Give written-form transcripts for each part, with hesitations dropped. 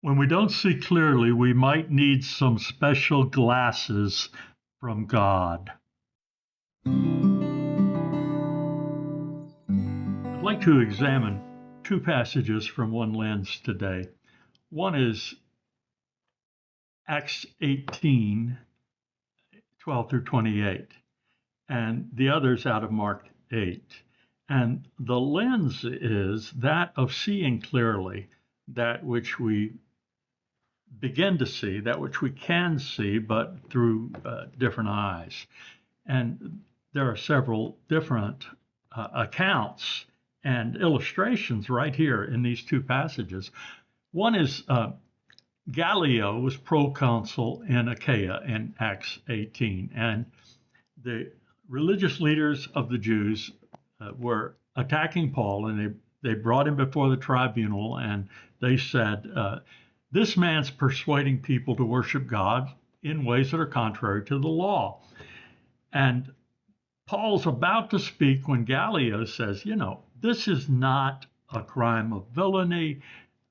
When we don't see clearly, we might need some special glasses from God. I'd like to examine two passages from one lens today. One is Acts 18, 12 through 28, and the other is out of Mark 8. And the lens is that of seeing clearly that which we begin to see, that which we can see, but through different eyes. And there are several different accounts and illustrations right here in these two passages. One is Gallio was proconsul in Achaia in Acts 18, and the religious leaders of the Jews were attacking Paul, and they brought him before the tribunal, and they said, this man's persuading people to worship God in ways that are contrary to the law. And Paul's about to speak when Gallio says, this is not a crime of villainy.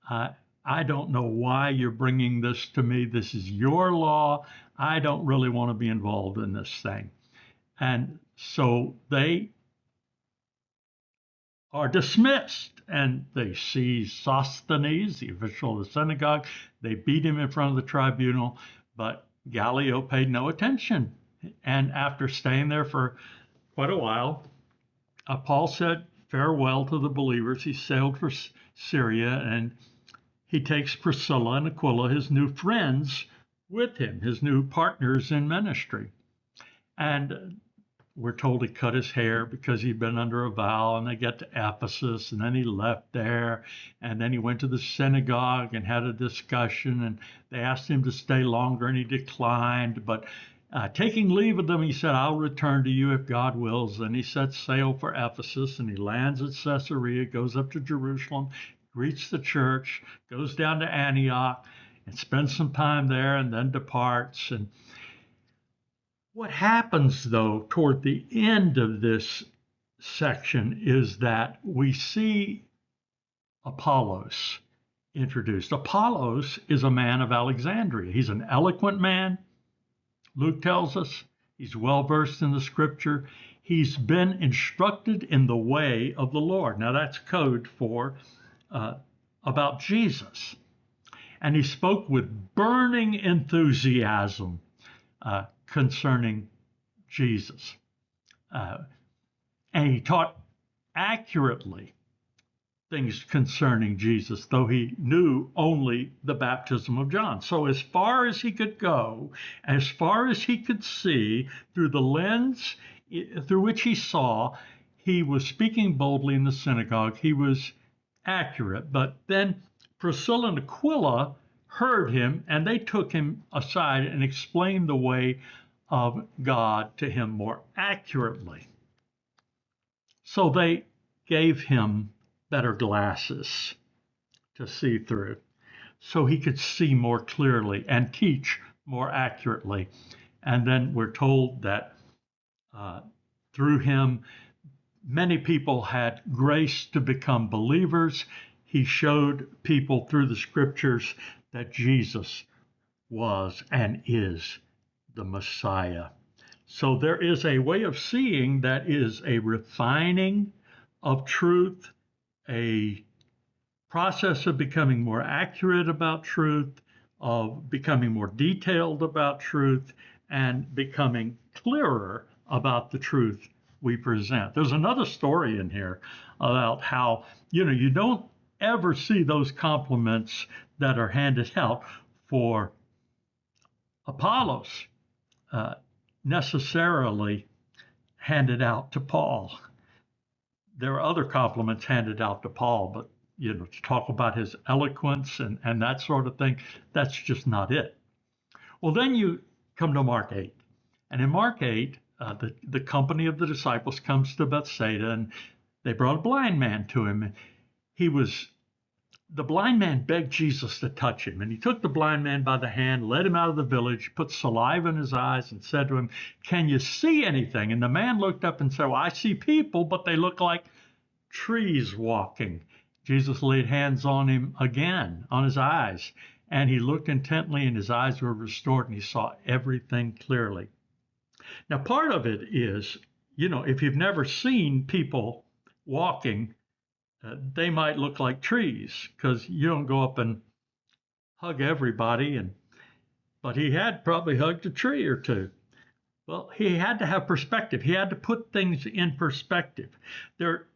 I don't know why you're bringing this to me. This is your law. I don't really want to be involved in this thing. And so they are dismissed, and they seize Sosthenes, the official of the synagogue. They beat him in front of the tribunal, but Gallio paid no attention. And after staying there for quite a while, Paul said farewell to the believers. He sailed for Syria, and he takes Priscilla and Aquila, his new friends, with him, his new partners in ministry. And we're told he cut his hair because he'd been under a vow, and they get to Ephesus, and then he left there, and then he went to the synagogue and had a discussion, and they asked him to stay longer, and he declined. But taking leave of them, he said, I'll return to you if God wills. And he set sail for Ephesus, and he lands at Caesarea, goes up to Jerusalem, greets the church, goes down to Antioch, and spends some time there, and then departs. And what happens, though, toward the end of this section is that we see Apollos introduced. Apollos is a man of Alexandria. He's an eloquent man, Luke tells us. He's well-versed in the scripture. He's been instructed in the way of the Lord. Now, that's code for about Jesus. And he spoke with burning enthusiasm concerning Jesus. And he taught accurately things concerning Jesus, though he knew only the baptism of John. So as far as he could go, as far as he could see through the lens through which he saw, he was speaking boldly in the synagogue. He was accurate. But then Priscilla and Aquila heard him, and they took him aside and explained the way of God to him more accurately. So they gave him better glasses to see through, so he could see more clearly and teach more accurately. And then we're told that through him, many people had grace to become believers. He showed people through the scriptures that Jesus was and is the Messiah. So there is a way of seeing that is a refining of truth, a process of becoming more accurate about truth, of becoming more detailed about truth, and becoming clearer about the truth we present. There's another story in here about how, you don't ever see those compliments that are handed out for Apollos necessarily handed out to Paul. There are other compliments handed out to Paul, but to talk about his eloquence and that sort of thing, that's just not it. Well, then you come to Mark 8. And in Mark 8, the company of the disciples comes to Bethsaida, and they brought a blind man to him. The blind man begged Jesus to touch him, and he took the blind man by the hand, led him out of the village, put saliva in his eyes, and said to him, can you see anything? And the man looked up and said, well, I see people, but they look like trees walking. Jesus laid hands on him again, on his eyes, and he looked intently, and his eyes were restored, and he saw everything clearly. Now, part of it is, if you've never seen people walking, they might look like trees because you don't go up and hug everybody. But he had probably hugged a tree or two. Well, he had to have perspective. He had to put things in perspective. There are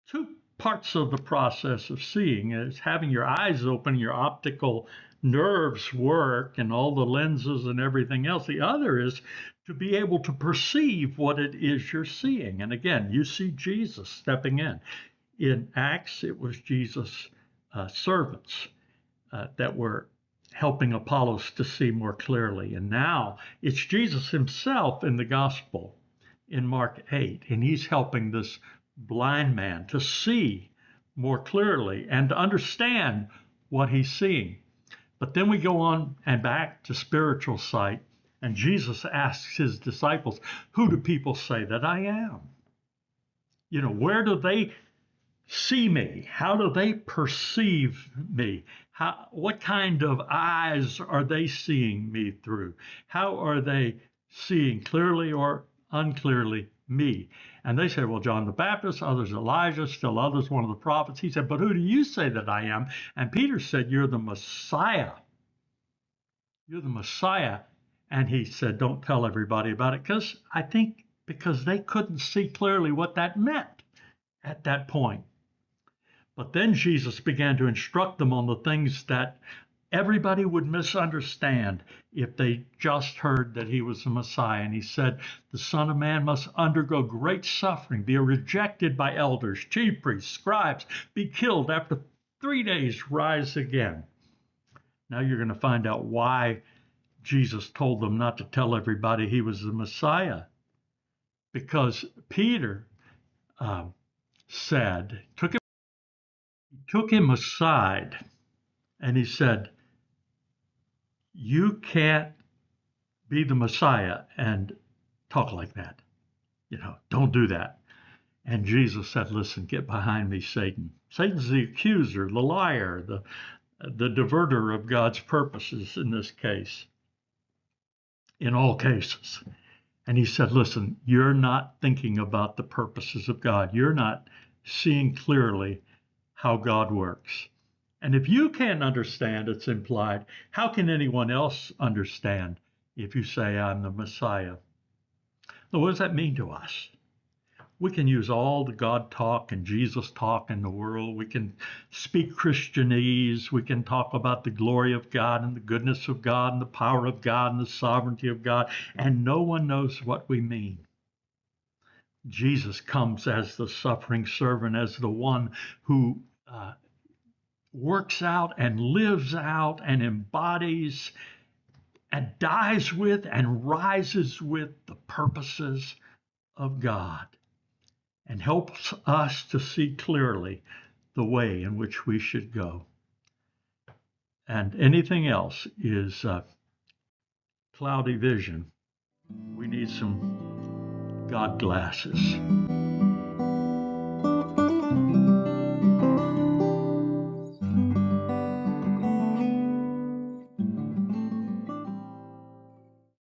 two parts of the process of seeing is having your eyes open, your optical nerves work, and all the lenses and everything else. The other is to be able to perceive what it is you're seeing. And again, you see Jesus stepping in. In Acts, it was Jesus' servants that were helping Apollos to see more clearly. And now it's Jesus himself in the gospel in Mark 8, and he's helping this blind man to see more clearly and to understand what he's seeing. But then we go on and back to spiritual sight, and Jesus asks his disciples, who do people say that I am? Where do they see me? How do they perceive me? What kind of eyes are they seeing me through? How are they seeing clearly or unclearly me? And they said, well, John the Baptist, others Elijah, still others one of the prophets. He said, but who do you say that I am? And Peter said, you're the Messiah. You're the Messiah. And he said, don't tell everybody about it, because they couldn't see clearly what that meant at that point. But then Jesus began to instruct them on the things that everybody would misunderstand if they just heard that he was the Messiah. And he said, the Son of Man must undergo great suffering, be rejected by elders, chief priests, scribes, be killed, after 3 days rise again. Now you're going to find out why Jesus told them not to tell everybody he was the Messiah. Because Peter took him aside and he said, you can't be the Messiah and talk like that. Don't do that. And Jesus said, listen, get behind me, Satan. Satan's the accuser, the liar, the diverter of God's purposes in this case, in all cases. And he said, listen, you're not thinking about the purposes of God. You're not seeing clearly how God works. And if you can't understand, it's implied, how can anyone else understand if you say I'm the Messiah? Now, what does that mean to us? We can use all the God talk and Jesus talk in the world. We can speak Christianese. We can talk about the glory of God and the goodness of God and the power of God and the sovereignty of God, and no one knows what we mean. Jesus comes as the suffering servant, as the one who works out and lives out and embodies and dies with and rises with the purposes of God, and helps us to see clearly the way in which we should go. And anything else is cloudy vision. We need some God glasses.